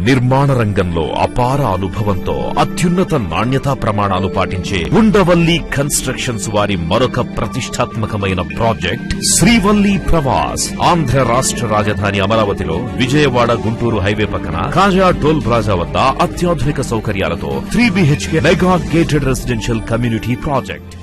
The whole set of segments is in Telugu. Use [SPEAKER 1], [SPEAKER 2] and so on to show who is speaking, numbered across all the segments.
[SPEAKER 1] నిర్మాణ రంగంలో అపార అనుభవంతో అత్యున్నత నాణ్యతా ప్రమాణాలు పాటించే ఉండవల్లి కన్స్ట్రక్షన్స్ వారి మరొక ప్రతిష్టాత్మకమైన ప్రాజెక్ట్ శ్రీవల్లి ప్రవాస్. ఆంధ్ర రాష్ట్ర రాజధాని అమరావతిలో విజయవాడ గుంటూరు హైవే పక్కన కాజా టోల్ ప్లాజా వద్ద అత్యాధునిక సౌకర్యాలతో 3 BHK mega gated residential community project.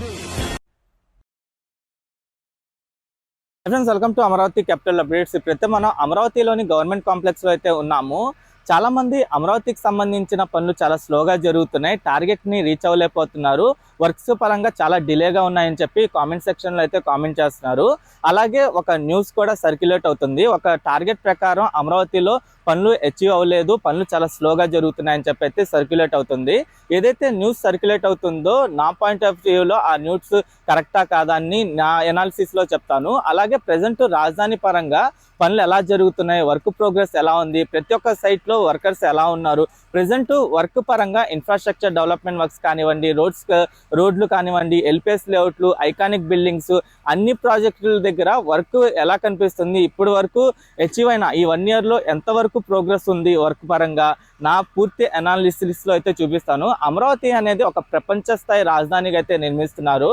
[SPEAKER 2] Friends, welcome to Amaravati capital updates. ఇప్పుడైతే మనం అమరావతిలోని గవర్నమెంట్ కాంప్లెక్స్ లో అయితే ఉన్నాము. చాలా మంది అమరావతికి సంబంధించిన పనులు చాలా స్లోగా జరుగుతున్నాయి, టార్గెట్ ని రీచ్ అవ్వలేకపోతున్నారు, వర్క్స్ పరంగా చాలా డిలేగా ఉన్నాయని చెప్పి కామెంట్ సెక్షన్ లో అయితే కామెంట్ చేస్తున్నారు. అలాగే ఒక న్యూస్ కూడా సర్క్యులేట్ అవుతుంది. ఒక టార్గెట్ ప్రకారం అమరావతిలో పనులు అచీవ్ అవ్వలేదు, పనులు చాలా స్లోగా జరుగుతున్నాయని చెప్పి అయితే సర్క్యులేట్ అవుతుంది. ఏదైతే న్యూస్ సర్క్యులేట్ అవుతుందో నా పాయింట్ ఆఫ్ వ్యూలో ఆ న్యూస్ కరెక్టా కాదా అని నా ఎనాలిసిస్ లో చెప్తాను. అలాగే ప్రజెంట్ రాజధాని పరంగా పనులు ఎలా జరుగుతున్నాయి, వర్క్ ప్రోగ్రెస్ ఎలా ఉంది, ప్రతి ఒక్క సైట్ లో వర్కర్స్ ఎలా ఉన్నారు, ప్రజెంట్ వర్క్ పరంగా ఇన్ఫ్రాస్ట్రక్చర్ డెవలప్మెంట్ వర్క్స్ కానివ్వండి, రోడ్లు కానివ్వండి, ఎల్పిఎస్ లేఅవుట్లు, ఐకానిక్ బిల్డింగ్స్, అన్ని ప్రాజెక్టుల దగ్గర వర్క్ ఎలా కనిపిస్తుంది, ఇప్పుడు వరకు అచీవ్ అయిన ఈ 1 year లో ఎంతవరకు ప్రోగ్రెస్ ఉంది వర్క్ పరంగా నా పూర్తి అనాలిసిస్ లో అయితే చూపిస్తాను. అమరావతి అనేది ఒక ప్రపంచ స్థాయి రాజధానిగా అయితే నిర్మిస్తున్నారు.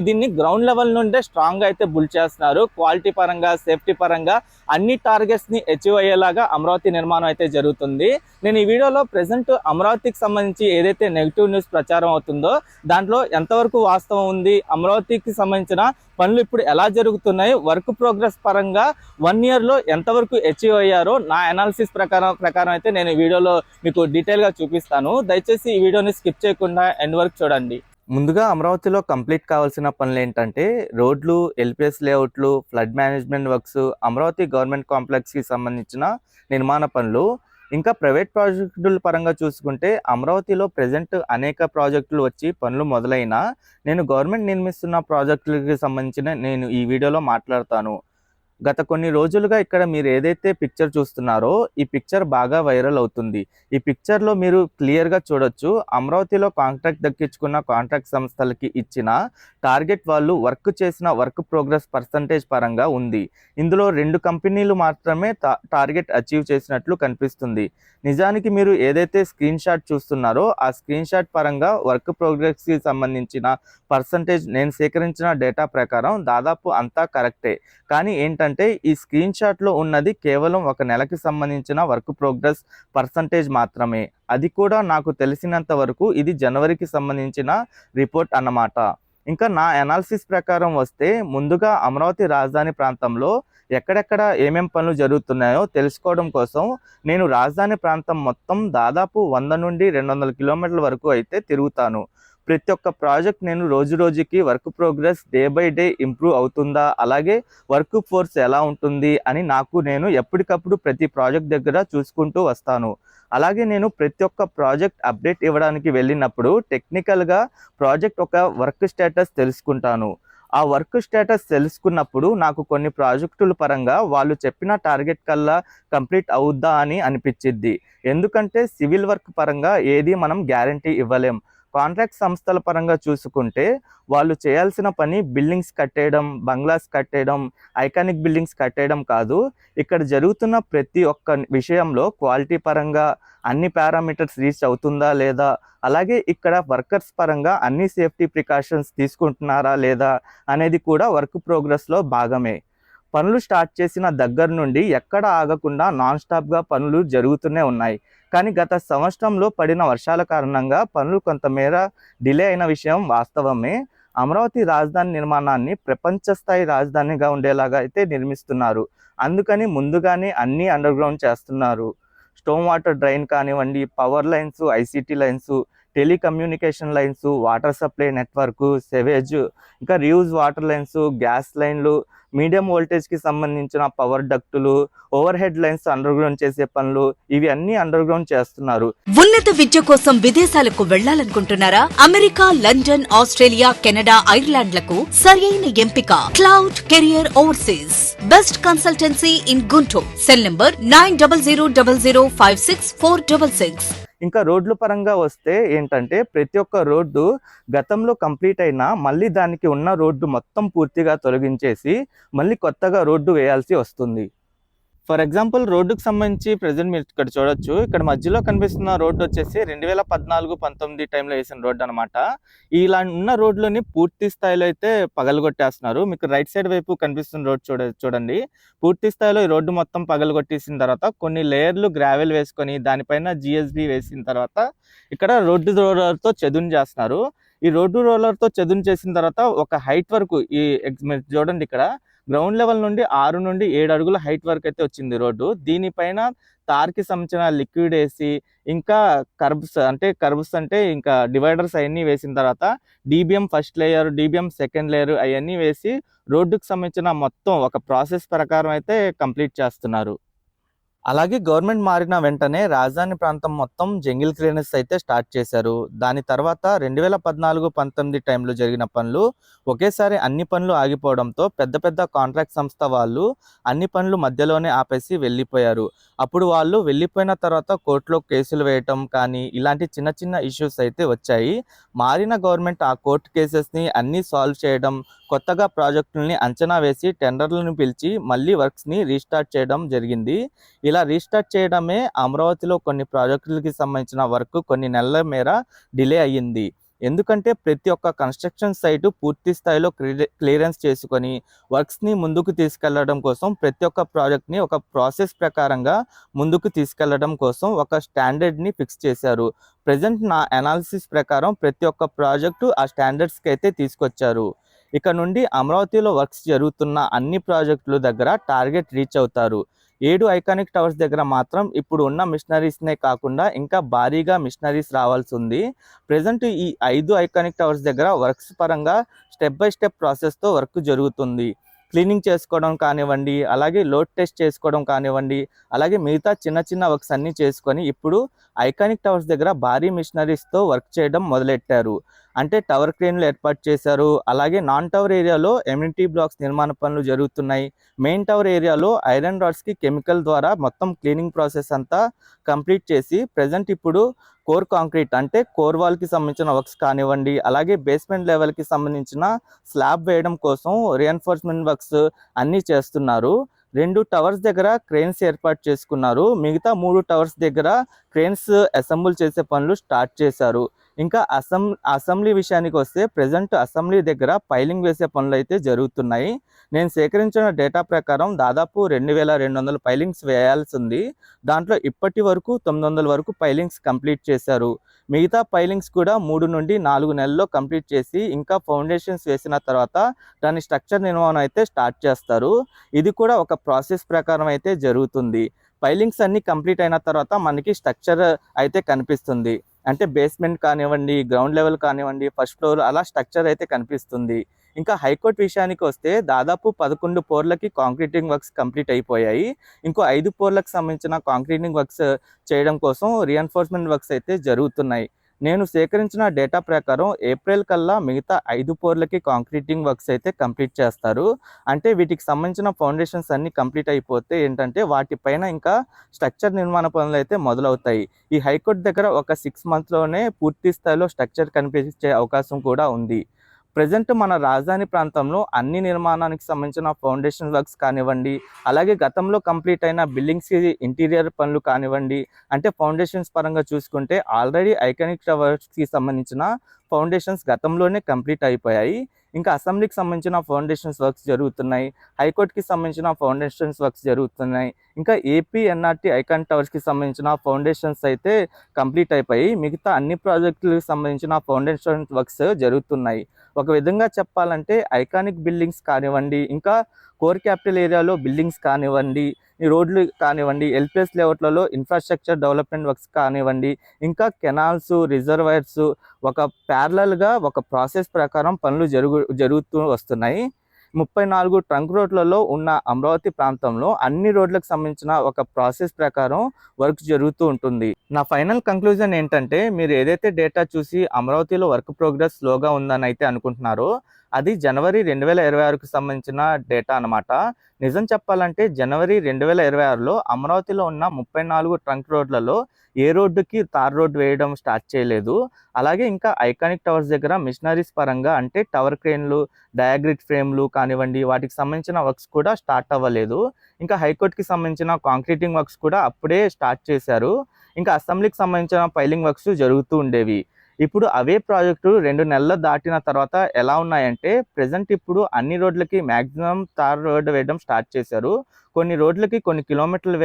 [SPEAKER 2] దీన్ని గ్రౌండ్ లెవెల్ నుండే స్ట్రాంగ్ గా అయితే బిల్డ్ చేస్తున్నారు. క్వాలిటీ పరంగా, సేఫ్టీ పరంగా అన్ని టార్గెట్స్ ని అచీవ్ అయ్యేలాగా అమరావతి నిర్మాణం అయితే జరుగుతుంది. నేను ఈ వీడియోలో ప్రెసెంట్ అమరావతికి సంబంధించి ఏదైతే నెగిటివ్ న్యూస్ ప్రచారం అవుతుందో దాంట్లో ఎంతవరకు వాస్తవం ఉంది, అమరావతికి సంబంధించిన పనులు ఇప్పుడు ఎలా జరుగుతున్నాయి, వర్క్ ప్రోగ్రెస్ పరంగా 1 year లో ఎంతవరకు అచీవ్ అయ్యారో నా అనాలిసిస్ ప్రకారం అయితే నేను ఈ వీడియోలో మీకు డీటెయిల్ గా చూపిస్తాను. దయచేసి ఈ వీడియోని స్కిప్ చేయకుండా ఎండ్ వరకు చూడండి. ముందుగా అమరావతిలో కంప్లీట్ కావాల్సిన పనులు ఏంటంటే రోడ్లు, ఎల్పిఎస్ లేఅవుట్లు, flood management works, Amaravati government complex కి సంబంధించిన నిర్మాణ పనులు. ఇంకా ప్రైవేట్ ప్రాజెక్టుల పరంగా చూసుకుంటే అమరావతిలో ప్రజెంట్ అనేక ప్రాజెక్టులు వచ్చి పనులు మొదలైనా నేను గవర్నమెంట్ నిర్మిస్తున్న ప్రాజెక్టులకి సంబంధించిన నేను ఈ వీడియోలో మాట్లాడతాను. గత కొన్ని రోజులుగా ఇక్కడ మీరు ఏదైతే పిక్చర్ చూస్తున్నారో ఈ పిక్చర్ బాగా వైరల్ అవుతుంది. ఈ పిక్చర్లో మీరు క్లియర్గా చూడొచ్చు అమరావతిలో కాంట్రాక్ట్ దక్కించుకున్న కాంట్రాక్ట్ సంస్థలకి ఇచ్చిన టార్గెట్ వాళ్ళు వర్క్ చేసిన వర్క్ ప్రోగ్రెస్ పర్సంటేజ్ పరంగా ఉంది. ఇందులో 2 కంపెనీలు మాత్రమే టార్గెట్ అచీవ్ చేసినట్లు కనిపిస్తుంది. నిజానికి మీరు ఏదైతే స్క్రీన్ షాట్ చూస్తున్నారో ఆ స్క్రీన్ షాట్ పరంగా వర్క్ ప్రోగ్రెస్కి సంబంధించిన పర్సంటేజ్ నేను సేకరించిన డేటా ప్రకారం దాదాపు అంతా కరెక్టే. కానీ ఏంటంటే ఈ స్క్రీన్ షాట్లో ఉన్నది కేవలం 1 నెలకి సంబంధించిన వర్క్ ప్రోగ్రెస్ పర్సంటేజ్ మాత్రమే. అది కూడా నాకు తెలిసినంత వరకు ఇది జనవరికి సంబంధించిన రిపోర్ట్ అన్నమాట. ఇంకా నా అనాలిసిస్ ప్రకారం వస్తే ముందుగా అమరావతి రాజధాని ప్రాంతంలో ఎక్కడెక్కడ ఏమేం పనులు జరుగుతున్నాయో తెలుసుకోవడం కోసం నేను రాజధాని ప్రాంతం మొత్తం దాదాపు 100 నుండి 200 కిలోమీటర్ల వరకు అయితే తిరుగుతాను. ప్రతి ఒక్క ప్రాజెక్ట్ నేను రోజు రోజుకి work progress day by day improve అవుతుందా, అలాగే వర్క్ ఫోర్స్ ఎలా ఉంటుంది అని నేను ఎప్పటికప్పుడు ప్రతి ప్రాజెక్ట్ దగ్గర చూసుకుంటూ వస్తాను. అలాగే నేను ప్రతి ఒక్క ప్రాజెక్ట్ అప్డేట్ ఇవ్వడానికి వెళ్ళినప్పుడు టెక్నికల్గా ప్రాజెక్ట్ ఒక వర్క్ స్టేటస్ తెలుసుకుంటాను. ఆ వర్క్ స్టేటస్ తెలుసుకున్నప్పుడు నాకు కొన్ని ప్రాజెక్టుల పరంగా వాళ్ళు చెప్పిన టార్గెట్ కల్లా కంప్లీట్ అవుద్దా అని అనిపించిద్ది. ఎందుకంటే సివిల్ వర్క్ పరంగా ఏది మనం గ్యారంటీ ఇవ్వలేం. కాంట్రాక్ట్ సంస్థల పరంగా చూసుకుంటే వాళ్ళు చేయాల్సిన పని బిల్డింగ్స్ కట్టేయడం, బంగ్లాస్ కట్టేయడం, ఐకానిక్ బిల్డింగ్స్ కట్టేయడం కాదు. ఇక్కడ జరుగుతున్న ప్రతి ఒక్క విషయంలో క్వాలిటీ పరంగా అన్ని పారామీటర్స్ రీచ్ అవుతుందా లేదా, అలాగే ఇక్కడ వర్కర్స్ పరంగా అన్ని సేఫ్టీ ప్రికాషన్స్ తీసుకుంటున్నారా లేదా అనేది కూడా వర్క్ ప్రోగ్రెస్లో భాగమే. పనులు స్టార్ట్ చేసిన దగ్గర నుండి ఎక్కడ ఆగకుండా నాన్ స్టాప్గా పనులు జరుగుతూనే ఉన్నాయి. కానీ గత సంవత్సరంలో పడిన వర్షాల కారణంగా పనులు కొంతమేర డిలే అయిన విషయం వాస్తవమే. అమరావతి రాజధాని నిర్మాణాన్ని ప్రపంచ స్థాయి రాజధానిగా ఉండేలాగా అయితే నిర్మిస్తున్నారు. అందుకని ముందుగానే అన్నీ అండర్ గ్రౌండ్ చేస్తున్నారు. స్టోమ్ వాటర్ డ్రైన్ కానివ్వండి, power lines, ICT lines, telecommunication lines, water supply network, sewage, ఇంకా రీయూజ్ వాటర్ లైన్స్, గ్యాస్ లైన్లు, మీడియం వోల్టేజ్కి సంబంధించిన పవర్ డక్టులు, overhead lines underground చేసే పనులు, ఇవి అన్ని అండర్ గ్రౌండ్ చేస్తున్నారు.
[SPEAKER 3] ఉన్నత విద్య కోసం విదేశాలకు వెళ్లాలనుకుంటున్నారా? అమెరికా, లండన్, ఆస్ట్రేలియా, కెనడా, ఐర్లాండ్లకు సరైన ఎంపిక cloud career overseas. Best consultancy in Guntur. Cell number 9000056466.
[SPEAKER 2] ఇంకా రోడ్ల పరంగా వస్తే ఏంటంటే ప్రతి ఒక్క రోడ్డు గతంలో కంప్లీట్ అయినా మళ్ళీ దానికి ఉన్న రోడ్డు మొత్తం పూర్తిగా తొలగించేసి మళ్ళీ కొత్తగా రోడ్డు వేయాల్సి వస్తుంది. ఫర్ ఎగ్జాంపుల్ రోడ్డుకు సంబంధించి ప్రెజెంట్ మీరు ఇక్కడ చూడొచ్చు. ఇక్కడ మధ్యలో కనిపిస్తున్న రోడ్డు వచ్చేసి 2014-19 టైంలో వేసిన రోడ్డు అనమాట. ఇలా ఉన్న రోడ్లని పూర్తి స్థాయిలో అయితే పగలగొట్టేస్తున్నారు. మీకు రైట్ సైడ్ వైపు కనిపిస్తున్న రోడ్ చూడండి. పూర్తి స్థాయిలో ఈ రోడ్డు మొత్తం పగలగొట్టేసిన తర్వాత కొన్ని లేయర్లు గ్రావెల్ వేసుకొని దానిపైన జిఎస్బి వేసిన తర్వాత ఇక్కడ రోడ్డు రోలర్తో చదును చేస్తున్నారు. ఈ రోడ్డు రోలర్తో చదును చేసిన తర్వాత ఒక హైట్ వరకు మీరు చూడండి, ఇక్కడ గ్రౌండ్ లెవెల్ నుండి 6 నుండి 7 అడుగుల హైట్ వరకు అయితే వచ్చింది రోడ్డు. దీనిపైన తార్కి సంబంధించిన లిక్విడ్ వేసి ఇంకా కర్బ్స్ అంటే ఇంకా డివైడర్స్ అవన్నీ వేసిన తర్వాత DBM first layer, DBM second layer అవన్నీ వేసి రోడ్డుకు సంబంధించిన మొత్తం ఒక ప్రాసెస్ ప్రకారం అయితే కంప్లీట్ చేస్తున్నారు. అలాగే గవర్నమెంట్ మారిన వెంటనే రాజధాని ప్రాంతం మొత్తం జంగిల్ క్లియరెన్స్ అయితే స్టార్ట్ చేశారు. దాని తర్వాత 2014-19 టైంలో జరిగిన పనులు ఒకేసారి అన్ని పనులు ఆగిపోవడంతో పెద్ద పెద్ద కాంట్రాక్ట్ సంస్థ వాళ్ళు అన్ని పనులు మధ్యలోనే ఆపేసి వెళ్ళిపోయారు. అప్పుడు వాళ్ళు వెళ్ళిపోయిన తర్వాత కోర్టులో కేసులు వేయటం కానీ ఇలాంటి చిన్న చిన్న ఇష్యూస్ అయితే వచ్చాయి. మారిన గవర్నమెంట్ ఆ కోర్టు కేసెస్ని అన్నీ సాల్వ్ చేయడం, కొత్తగా ప్రాజెక్టులని అంచనా వేసి టెండర్లను పిలిచి మళ్ళీ వర్క్స్ని రీస్టార్ట్ చేయడం జరిగింది. ఇలా రీస్టార్ట్ చేయడమే అమరావతిలో కొన్ని ప్రాజెక్టులకి సంబంధించిన వర్క్ కొన్ని నెలల మేర డిలే అయ్యింది. ఎందుకంటే ప్రతి ఒక్క కన్స్ట్రక్షన్ సైటు పూర్తి స్థాయిలో క్లియరెన్స్ చేసుకొని వర్క్స్ని ముందుకు తీసుకెళ్లడం కోసం ప్రతి ఒక్క ప్రాజెక్ట్ని ఒక ప్రాసెస్ ప్రకారంగా ముందుకు తీసుకెళ్లడం కోసం ఒక స్టాండర్డ్ని ఫిక్స్ చేశారు. ప్రజెంట్ నా అనాలిసిస్ ప్రకారం ప్రతి ఒక్క ప్రాజెక్టు ఆ స్టాండర్డ్స్కి అయితే తీసుకొచ్చారు. ఇక నుండి అమరావతిలో వర్క్స్ జరుగుతున్న అన్ని ప్రాజెక్టుల దగ్గర టార్గెట్ రీచ్ అవుతారు. 7 ఐకానిక్ టవర్స్ దగ్గర మాత్రం ఇప్పుడు ఉన్న మిషనరీస్నే కాకుండా ఇంకా భారీగా మిషనరీస్ రావాల్సి ఉంది. ప్రజెంట్ ఈ 5 ఐకానిక్ టవర్స్ దగ్గర వర్క్స్ పరంగా స్టెప్ బై స్టెప్ ప్రాసెస్తో వర్క్ జరుగుతుంది. క్లీనింగ్ చేసుకోవడం కానివ్వండి, అలాగే లోడ్ టెస్ట్ చేసుకోవడం కానివ్వండి, అలాగే మిగతా చిన్న చిన్న వర్క్స్ అన్నీ చేసుకొని ఇప్పుడు ఐకానిక్ టవర్స్ దగ్గర భారీ మిషనరీస్తో వర్క్ చేయడం మొదలెట్టారు. అంటే టవర్ క్రేన్లు ఏర్పాటు చేశారు. అలాగే నాన్ టవర్ ఏరియాలో ఎమ్యూనిటీ బ్లాక్స్ నిర్మాణ పనులు జరుగుతున్నాయి. మెయిన్ టవర్ ఏరియాలో ఐరన్ రాడ్స్కి కెమికల్ ద్వారా మొత్తం క్లీనింగ్ ప్రాసెస్ అంతా కంప్లీట్ చేసి ప్రజెంట్ ఇప్పుడు కోర్ కాంక్రీట్ అంటే కోర్ వాల్కి సంబంధించిన వర్క్స్ కానివ్వండి, అలాగే బేస్మెంట్ లెవెల్కి సంబంధించిన స్లాబ్ వేయడం కోసం రీఎన్ఫోర్స్మెంట్ వర్క్స్ అన్నీ చేస్తున్నారు. 2 టవర్స్ దగ్గర క్రేన్స్ ఏర్పాటు చేసుకున్నారు. మిగతా 3 టవర్స్ దగ్గర క్రేన్స్ అసెంబుల్ చేసే పనులు స్టార్ట్ చేశారు. ఇంకా అసెంబ్లీ విషయానికి వస్తే ప్రజెంట్ అసెంబ్లీ దగ్గర పైలింగ్ వేసే పనులు అయితే జరుగుతున్నాయి. నేను సేకరించిన డేటా ప్రకారం దాదాపు 2200 పైలింగ్స్ వేయాల్సి ఉంది. దాంట్లో ఇప్పటి వరకు 900 వరకు పైలింగ్స్ కంప్లీట్ చేశారు. మిగతా పైలింగ్స్ కూడా 3 నుండి 4 నెలల్లో కంప్లీట్ చేసి ఇంకా ఫౌండేషన్స్ వేసిన తర్వాత దాని స్ట్రక్చర్ నిర్మాణం అయితే స్టార్ట్ చేస్తారు. ఇది కూడా ఒక ప్రాసెస్ ప్రకారం అయితే జరుగుతుంది. పైలింగ్స్ అన్నీ కంప్లీట్ అయిన తర్వాత మనకి స్ట్రక్చర్ అయితే కనిపిస్తుంది. అంటే బేస్మెంట్ కానివ్వండి, గ్రౌండ్ లెవెల్ కానివ్వండి, ఫస్ట్ ఫ్లోర్ అలా స్ట్రక్చర్ అయితే కనిపిస్తుంది. ఇంకా హైకోర్టు విషయానికి వస్తే దాదాపు 11 పోర్లకి కాంక్రీటింగ్ వర్క్స్ కంప్లీట్ అయిపోయాయి. ఇంకో 5 పోర్లకు సంబంధించిన కాంక్రీటింగ్ వర్క్స్ చేయడం కోసం రీఎన్ఫోర్స్మెంట్ వర్క్స్ అయితే జరుగుతున్నాయి. నేను సేకరించిన డేటా ప్రకారం ఏప్రిల్ కల్లా మిగతా 5 పోర్లకి కాంక్రీటింగ్ వర్క్స్ అయితే కంప్లీట్ చేస్తారు. అంటే వీటికి సంబంధించిన ఫౌండేషన్స్ అన్ని కంప్లీట్ అయిపోతే ఏంటంటే వాటిపైన ఇంకా స్ట్రక్చర్ నిర్మాణ పనులు అయితే మొదలవుతాయి. ఈ హైకోర్టు దగ్గర ఒక 6 మంత్స్లోనే పూర్తి స్థాయిలో స్ట్రక్చర్ కనిపించే అవకాశం కూడా ఉంది. ప్రజెంట్ మన రాజధాని ప్రాంతంలో అన్ని నిర్మాణానికి సంబంధించిన ఫౌండేషన్ వర్క్స్ కానివ్వండి, అలాగే గతంలో కంప్లీట్ అయిన బిల్డింగ్స్కి ఇంటీరియర్ పనులు కానివ్వండి, అంటే ఫౌండేషన్స్ పరంగా చూసుకుంటే ఆల్రెడీ ఐకానిక్ టవర్స్కి సంబంధించిన ఫౌండేషన్స్ గతంలోనే కంప్లీట్ అయిపోయాయి. ఇంకా అసెంబ్లీకి సంబంధించిన ఫౌండేషన్స్ వర్క్స్ జరుగుతున్నాయి. హైకోర్టుకి సంబంధించిన ఫౌండేషన్స్ వర్క్స్ జరుగుతున్నాయి. ఇంకా ఏపీ ఎన్ఆర్టీ ఐకాన్ టవర్స్కి సంబంధించిన ఫౌండేషన్స్ అయితే కంప్లీట్ అయిపోయి మిగతా అన్ని ప్రాజెక్టులకు సంబంధించిన ఫౌండేషన్ వర్క్స్ జరుగుతున్నాయి. ఒక విధంగా చెప్పాలంటే ఐకానిక్ బిల్డింగ్స్ కానివ్వండి, ఇంకా కోర్ క్యాపిటల్ ఏరియాలో బిల్డింగ్స్ కానివ్వండి, ఈ రోడ్లు కానివ్వండి, ఎల్పిఎస్ లేఅవుట్లలో ఇన్ఫ్రాస్ట్రక్చర్ డెవలప్మెంట్ వర్క్స్ కానివ్వండి, ఇంకా కెనాల్స్, రిజర్వాయర్స్ ఒక ప్యారలల్గా ఒక ప్రాసెస్ ప్రకారం పనులు జరుగుతూ వస్తున్నాయి. 34 ట్రంక్ రోడ్లలో ఉన్న అమరావతి ప్రాంతంలో అన్ని రోడ్లకు సంబంధించిన ఒక ప్రాసెస్ ప్రకారం వర్క్ జరుగుతూ ఉంటుంది. నా ఫైనల్ కంక్లూజన్ ఏంటంటే మీరు ఏదైతే డేటా చూసి అమరావతిలో వర్క్ ప్రోగ్రెస్ స్లోగా ఉందని అయితే అనుకుంటున్నారో అది జనవరి 2026కు సంబంధించిన డేటా అన్నమాట. నిజం చెప్పాలంటే జనవరి 2026లో అమరావతిలో ఉన్న 34 ట్రంక్ రోడ్లలో ఏ రోడ్డుకి తార్ రోడ్ వేయడం స్టార్ట్ చేయలేదు. అలాగే ఇంకా ఐకానిక్ టవర్స్ దగ్గర మిషనరీస్ పరంగా అంటే టవర్ క్రేన్లు, డయాగ్రిడ్ ఫ్రేమ్లు కానివ్వండి, వాటికి సంబంధించిన వర్క్స్ కూడా స్టార్ట్ అవ్వలేదు. ఇంకా హైకోర్టుకి సంబంధించిన కాంక్రీటింగ్ వర్క్స్ కూడా అప్పుడే స్టార్ట్ చేశారు. ఇంకా అసెంబ్లీకి సంబంధించిన ఫైలింగ్ వర్క్స్ జరుగుతూ ఉండేవి. ఇప్పుడు అవే ప్రాజెక్టు 2 నెలలు దాటిన తర్వాత ఎలా ఉన్నాయంటే ప్రెజెంట్ ఇప్పుడు అన్ని రోడ్లకి మ్యాక్సిమం తార్ రోడ్ వేయడం స్టార్ట్ చేశారు. కొన్ని రోడ్లకి కొన్ని కిలోమీటర్ల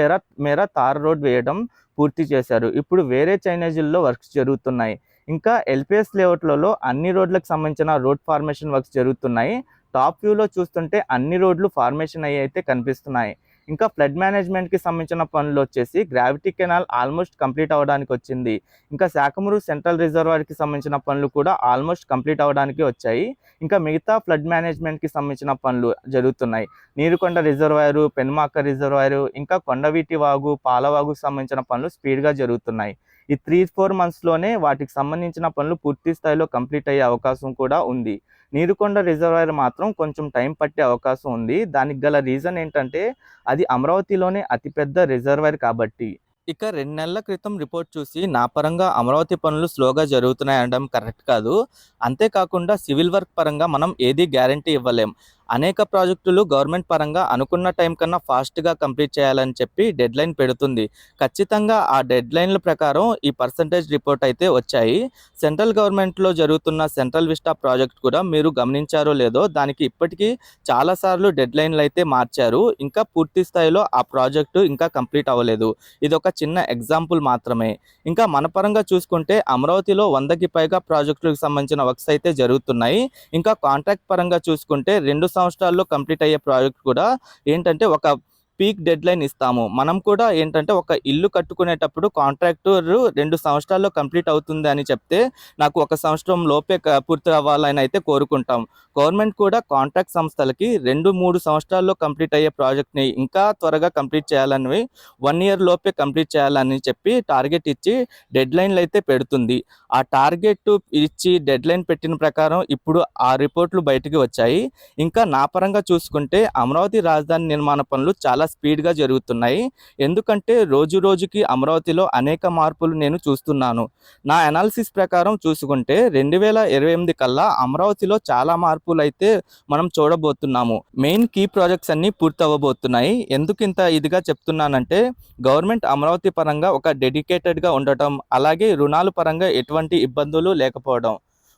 [SPEAKER 2] మేర తార్ రోడ్ వేయడం పూర్తి చేశారు. ఇప్పుడు వేరే చైనేజీల్లో వర్క్స్ జరుగుతున్నాయి. ఇంకా ఎల్పిఎస్ లేఅవుట్లలో అన్ని రోడ్లకు సంబంధించిన రోడ్ ఫార్మేషన్ వర్క్స్ జరుగుతున్నాయి. టాప్ వ్యూలో చూస్తుంటే అన్ని రోడ్లు ఫార్మేషన్ అయ్యి అయితే కనిపిస్తున్నాయి. ఇంకా ఫ్లడ్ మేనేజ్మెంట్కి సంబంధించిన పనులు వచ్చేసి గ్రావిటీ కెనాల్ ఆల్మోస్ట్ కంప్లీట్ అవ్వడానికి వచ్చింది. ఇంకా శాఖమూరు సెంట్రల్ రిజర్వాయర్కి సంబంధించిన పనులు కూడా ఆల్మోస్ట్ కంప్లీట్ అవ్వడానికి వచ్చాయి. ఇంకా మిగతా ఫ్లడ్ మేనేజ్మెంట్కి సంబంధించిన పనులు జరుగుతున్నాయి. నీరుకొండ రిజర్వాయరు, పెనుమాక రిజర్వాయరు, ఇంకా కొండవీటి వాగు, పాలవాగుకు సంబంధించిన పనులు స్పీడ్గా జరుగుతున్నాయి. ఈ 3-4 మంత్స్లోనే వాటికి సంబంధించిన పనులు పూర్తి స్థాయిలో కంప్లీట్ అయ్యే అవకాశం కూడా ఉంది. నీరుకొండ రిజర్వాయర్ మాత్రం కొంచెం టైం పట్టే అవకాశం ఉంది. దానికి గల రీజన్ ఏంటంటే అది అమరావతిలోనే అతిపెద్ద రిజర్వాయర్ కాబట్టి. ఇక 2 నెలల క్రితం రిపోర్ట్ చూసి నా పరంగా అమరావతి పనులు స్లోగా జరుగుతున్నాయి అనడం కరెక్ట్ కాదు. అంతేకాకుండా సివిల్ వర్క్ పరంగా మనం ఏది గ్యారంటీ ఇవ్వలేం. అనేక ప్రాజెక్టులు గవర్నమెంట్ పరంగా అనుకున్న టైం కన్నా ఫాస్ట్గా కంప్లీట్ చేయాలని చెప్పి డెడ్ లైన్ పెడుతుంది. ఖచ్చితంగా ఆ డెడ్ లైన్ల ప్రకారం ఈ పర్సంటేజ్ రిపోర్ట్ అయితే వచ్చాయి. సెంట్రల్ గవర్నమెంట్లో జరుగుతున్న సెంట్రల్ విస్టా ప్రాజెక్ట్ కూడా మీరు గమనించారో లేదో దానికి ఇప్పటికీ చాలాసార్లు డెడ్ లైన్లు అయితే మార్చారు. ఇంకా పూర్తి స్థాయిలో ఆ ప్రాజెక్టు ఇంకా కంప్లీట్ అవ్వలేదు. ఇది ఒక చిన్న ఎగ్జాంపుల్ మాత్రమే. ఇంకా మన పరంగా చూసుకుంటే అమరావతిలో 100కి పైగా ప్రాజెక్టులకు సంబంధించిన వర్క్స్ అయితే జరుగుతున్నాయి. ఇంకా కాంట్రాక్ట్ పరంగా చూసుకుంటే 2 సంవత్సరాల్లో కంప్లీట్ అయ్యే ప్రాజెక్ట్ కూడా ఏంటంటే ఒక పీక్ డెడ్ లైన్ ఇస్తాము. మనం కూడా ఏంటంటే ఒక ఇల్లు కట్టుకునేటప్పుడు కాంట్రాక్టర్ 2 సంవత్సరాల్లో కంప్లీట్ అవుతుంది అని చెప్తే నాకు 1 సంవత్సరం లోపే పూర్తి అవ్వాలని అయితే కోరుకుంటాం. గవర్నమెంట్ కూడా కాంట్రాక్ట్ సంస్థలకి 2-3 సంవత్సరాల్లో కంప్లీట్ అయ్యే ప్రాజెక్ట్ని ఇంకా త్వరగా కంప్లీట్ చేయాలని 1 ఇయర్ లోపే కంప్లీట్ చేయాలని చెప్పి టార్గెట్ ఇచ్చి డెడ్ లైన్లు అయితే పెడుతుంది. ఆ టార్గెట్ ఇచ్చి డెడ్ లైన్ పెట్టిన ప్రకారం ఇప్పుడు ఆ రిపోర్ట్లు బయటికి వచ్చాయి. ఇంకా నా పరంగా చూసుకుంటే అమరావతి రాజధాని నిర్మాణ పనులు చాలా స్పీడ్గా జరుగుతున్నాయి. ఎందుకంటే రోజు రోజుకి అమరావతిలో అనేక మార్పులు నేను చూస్తున్నాను. నా అనాలిసిస్ ప్రకారం చూసుకుంటే 2028 కల్లా అమరావతిలో చాలా మార్పులు అయితే మనం చూడబోతున్నాము. మెయిన్ కీ ప్రాజెక్ట్స్ అన్ని పూర్తి అవ్వబోతున్నాయి. ఎందుకు ఇంత ఇదిగా చెప్తున్నానంటే గవర్నమెంట్ అమరావతి పరంగా ఒక డెడికేటెడ్గా ఉండటం, అలాగే రుణాల పరంగా ఎటువంటి ఇబ్బందులు లేకపోవడం.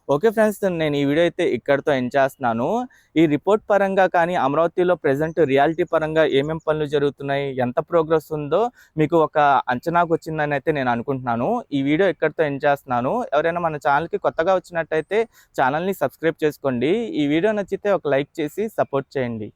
[SPEAKER 2] ఓకే ఫ్రెండ్స్, నేను ఈ వీడియో అయితే ఇక్కడితో ఎండ్ చేస్తున్నాను. ఈ రిపోర్ట్ పరంగా కానీ అమరావతిలో ప్రెజెంట్ రియాలిటీ పరంగా ఏమేం పనులు జరుగుతున్నాయి, ఎంత ప్రోగ్రెస్ ఉందో మీకు ఒక అంచనాకు వచ్చిందని అయితే నేను అనుకుంటున్నాను. ఈ వీడియో ఇక్కడితో ఎండ్ చేస్తున్నాను. ఎవరైనా మన ఛానల్కి కొత్తగా వచ్చినట్టయితే ఛానల్ని సబ్స్క్రైబ్ చేసుకోండి. ఈ వీడియో నచ్చితే ఒక లైక్ చేసి సపోర్ట్ చేయండి.